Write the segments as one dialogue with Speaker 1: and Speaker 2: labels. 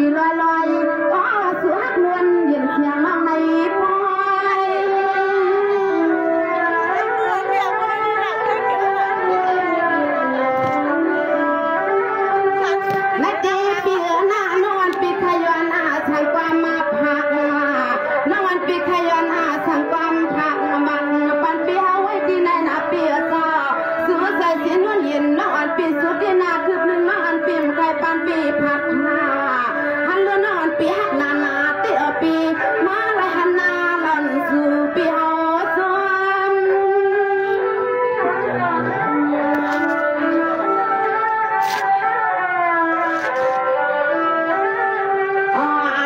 Speaker 1: ปีลอยลอยก็เสือหักนวลเย็นเสียงน้องในพอยในตีปีหน้านอนปีขยันอาสังความมาผักนอนปีขยันอาสังความผักมันปันปีเอาไว้ที่ในนาปีซอเสือใส่เสียนวลเย็นนอนปีสุดที่นาคือหนึ่งนอนปีใครปันปีผักนาฮันเรือนอนปีหักนานาเตอปีมาไรฮันนาหล่อนสู่ปีเอาซ้อน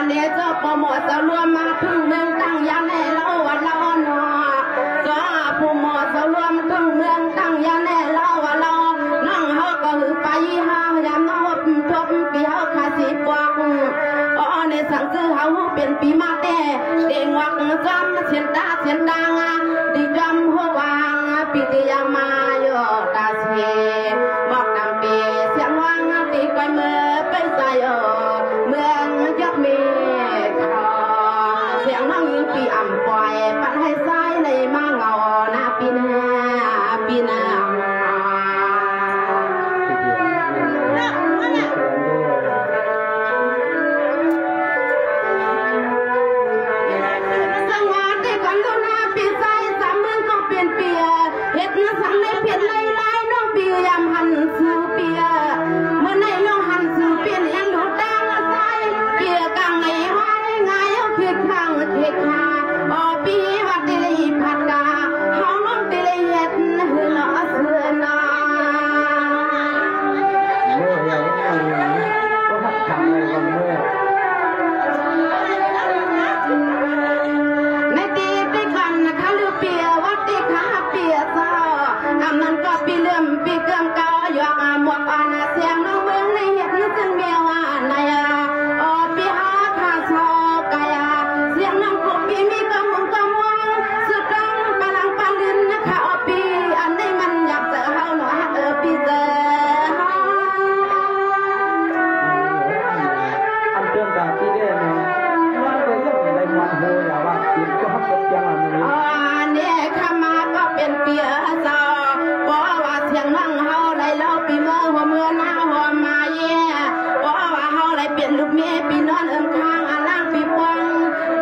Speaker 1: เนี่ยเจ้าปมอจะรวมมาพึ่งเมืองตั้งยาแน่เราวันเราหนอก็ปมอจะรวมพึ่งเมืองตั้งยาแน่เราวันเราน้องเขาก็หือไปห้ายามน้องทบปีเขาขาสีปวกในสังซื้อเขาเป็นปีมาแต่เด้งวักจำเสียนตาเสียนดังดีจำหัววางปีติยามาโยตาเสบอกนำปีเสียงวังตีก้อยเมื่อไปใส่เมืองยักษ์มีเสียงน้องยิงปีอ่ำปล่อยปัดให้ซ้ายในมาเงาหน้าปีหน้าปีหน้าสังวาได้ก่อนลูกหน้าปีใส่สามเมืองก็เปลี่ยนเปียเห็ดน้ำสังในเพียนไล่ไล่น้องปียามหันสู่เปียเมื่อในน้องหันสู่เปลี่ยนยังดูดังใส่เปียกังไงไว้ไงเอาเขียดข้างเขียดขาปีวัดได้ผัดกาเขาน้องได้เห็ดหือหล่อเสือนา
Speaker 2: เมื่ออย่างนี้ก็หัดทำอะไรกันเมื่อ
Speaker 1: ในตีไปกันนะคะลือเปียวัดตีขาเปียซอทำนั้นก็ปีเลื่อมปีเกื่อมเก่าหยอกหมวกอ่อนเสียงน้องเมืองในเห็ดนึกถึงเมียวในปีหาขาชอกายเสียงน้องคงปีมีกำมุงกำวังสุดดังพลังปาลินนะคะปีอันนี้มันอยากเจอเฮาหนูปีเจอ
Speaker 2: อันเรื่องการที่ได้เนี่ยมันก็ยังในมันโหอย่าว่าจิตก็ฮับกับยังอันนี้
Speaker 1: เนี่ยข้ามาก็เป็นเปียซอบอกว่าเสียงน้องเฮาได้เล่าปีเมื่อหัวเมื่อหน้าหัวมาเย่บอกว่าเฮาได้เปลี่ยนลูกเมียปีนอนเอิมข้างล่างปีปวง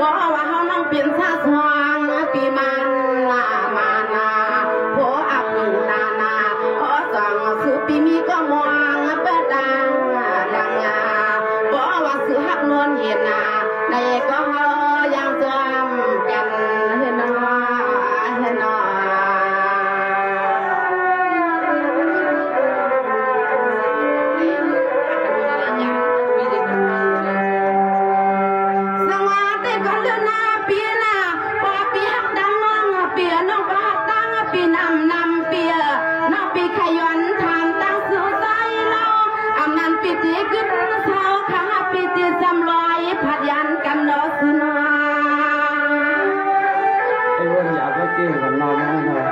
Speaker 1: บอกว่าเฮาน้องเปลี่ยนซาสว่างปีมันมานาโผอับนานาสังสุปีมีก็มองเปิดดังดังบอกว่าสุหักนวลเห็นในก็เฮายังจำกันเห็นเห็นสวัสดีก่อนเดือนหน้าปีหน้าพอปีหักดังน้องเปียน้องก็หักดังปีนำเปียน้องปีขยันทานตั้งสู่ใจเราอันนั้นปีที่ขึ้นเท้าขาปีที่จำลอยผัดยันกันเนาะสุนา
Speaker 2: ไอ้วันอยากให้กินกับนอนนั่นเลย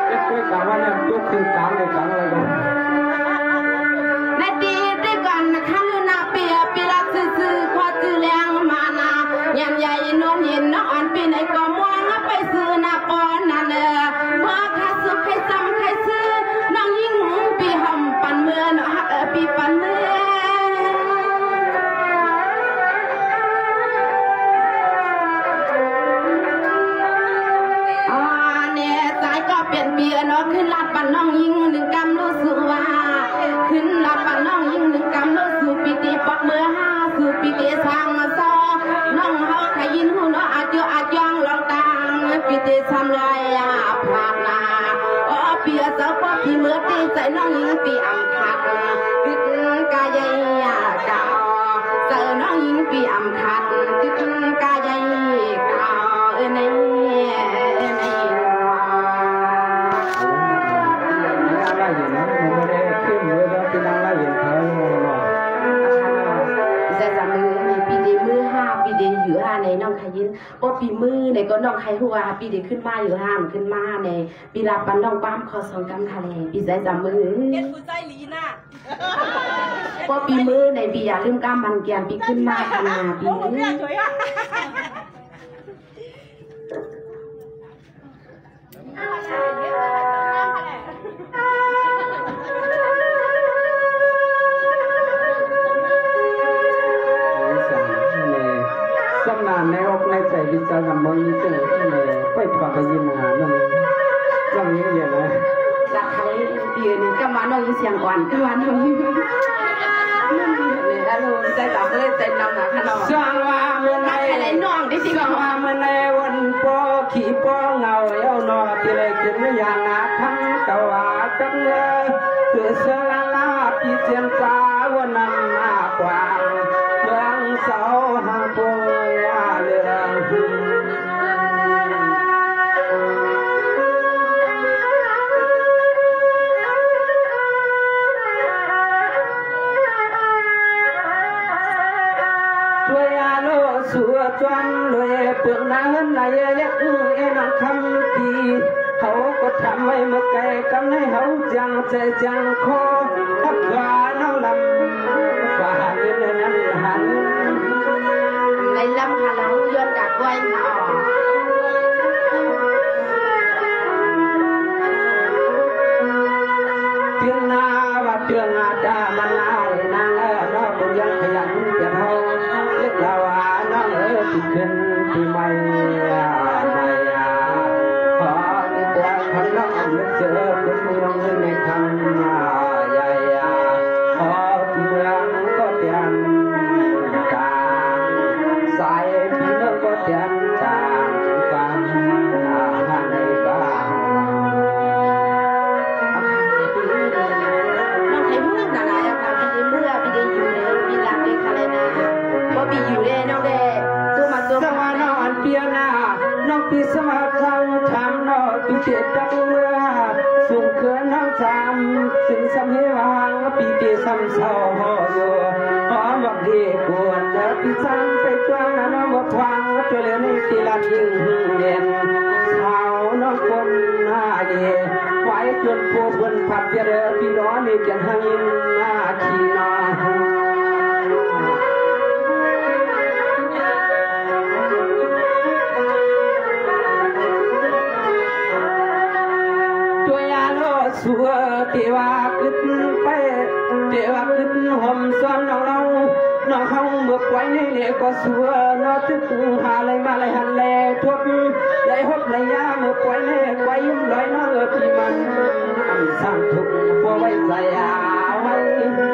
Speaker 2: ไอ้คุยกับว่าเนี่ยยกขึ้นกลางเลยกลางอะไรกัน
Speaker 1: ในตีได้ก่อนนะคะลือนาเปียปีละซื่อขอจื้อแรงมานายันใหญ่นวลเย็นน้องอ่อนปีไหนก็มองไปซื้อนาปอนนั่นเมื่อข้าสุขให้ซ้ำให้ซื้อน้องยิ่งปีห่มปันเมื่อน้องฮักปีปันเมื่อเนี่ยสายก็เปลี่ยนเบียร์เนาะขึ้นลาดปันน้องยิ่งหนึ่งกำรู้สึกว่าขึ้นลาดปันน้องยิ่งหนึ่งกำรู้สึกปีติปักเมื่อห้าสู่ปีติสร้างมาซอน้องเฮาขยินหูเนาะอาจยองลองตังปีติทำลอยผากนาเปียเจ้าก็พี่เมื่อตีใจน้องยิ่งปีอ่ำคัดขึ้นกายเก่าเจอน้องยิ่งปีอ่ำคัดขึ้นกายเก่าใน
Speaker 2: อะไรอย่างนั้นมันไม่ได้ขึ้นเลยแล้วที่นั่งไล่เห็นเธอหรอก
Speaker 1: จะจำเลยนี่ปีเดีมือห้าปีเดีอยู่ห้าในน้องขยินโอ้ปีมือในก็น้องใครหัวปีเดีขึ้นมาอยู่ห้ามขึ้นมาในปีลาปันน้องป้ามคอสองกำทะเลปีใจจำมือ
Speaker 3: เก็ดผู้ใจลีน่ะ
Speaker 1: พอปีมือในปีอย่าลืมก้ามบันเกียนปีขึ้นมาขนาดปี
Speaker 2: สำนานในอกในใจวิจารณ์มันมีเจอที่ไหนไปฟังไปยินหานั่นจังนี้เยอะเลย
Speaker 1: จากใครปีนี้ก็มาน้องเสียงก่อนก็มาน้องเนี่ยแล้วใจต่ำเลยใจน้องหนาขนม
Speaker 2: สร้างว่าเมื่อไหร่
Speaker 1: อะไรน้องที่สิบอก
Speaker 2: ว่าเมื่อไหร่วันปอขี่ปอเงาเอาหนอที่เลยกินอย่างนาทั้งตะวันจังเลยเกิดเสลาลาปีเจียนฟ้าวันนั้นมากกว่าเมืองเสาหาปวยเรื่องสัวจวนเลยเปลือกน้ำไหลเล็กเอ็นคำตีเขาก็ทำไว้เมื่อไกลกันให้เขาจังใจจังคอทับว่าน้องลำว่าเงินนั้นหัน
Speaker 1: ในลำขาเราย้อนจากไว้เขา
Speaker 2: เพียงนาว่าเพียงนาดามันนายนางน้องคนยังขยันเก็บห้องเล็กเราที่ขึ้นที่ไม่พอมีแต่คนน้องนึกเจอคนเมืองในคำใหญ่พอที่เมืองก็เตียนจางสายพี่น้องก็เตียนจางกันในบ้าน
Speaker 1: น้องไทยมุ่งนานาค่ะพี่เมื่อพี่ได้อยู่ในปีหลังในคาเลนาเพราะพี่อยู่ในน้องเด็
Speaker 2: สวรรค์อันเปียนาน้องปีสมาทังทำน้องปีเจ็ดจับเมื่อสูงเกินน้องจำสิ่งสำเฮวางปีเกซ้ำเศร้าห่ออยู่หอมบักดีกวนเดินปีซ้ำไปจ้วงน้องบักทวังจนเลยในตีลัดยิ่งเย็นเช้าน้องคนหน้าเย่ไว้จนโผล่บนผัดเจริญพี่น้องนี่กันให้หน้าขี้นอนสัวเทวาขึ้นไปเทวาขึ้นห่มซ้อนเราน้องเขาเมื่อไว้ในเล็กก็สัวนอตึกหาเลยมาเลยหันแลทุบเลยหดเลยยาเมื่อไว้ในไว้ยุ่งลอยน้องพี่มันสร้างทุกพวกไว้ใจไว้ปี